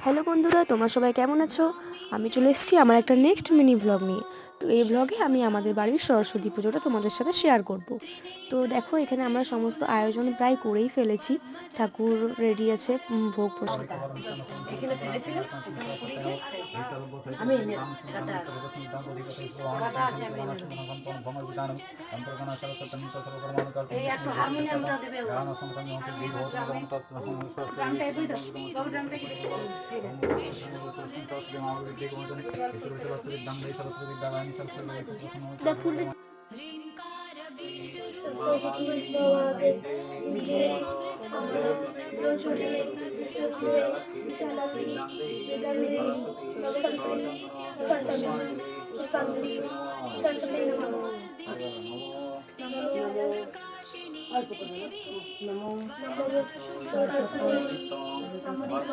Hello বন্ধুরা, তোমরা সবাই কেমন আছো? আমি চলে এসেছি আমার একটা নেক্সট মিনি ব্লগ নিয়ে। তো এই ব্লগে আমি আমাদের বাড়ির সরস্বতী পুজোটা তোমাদের সাথে শেয়ার করব। তো দেখো, এখানে আমরা সমস্ত আয়োজন প্রায় করেই ফেলেছি। ঠাকুর রেডি আছে, ভোগ প্রসাদ ফুল নমো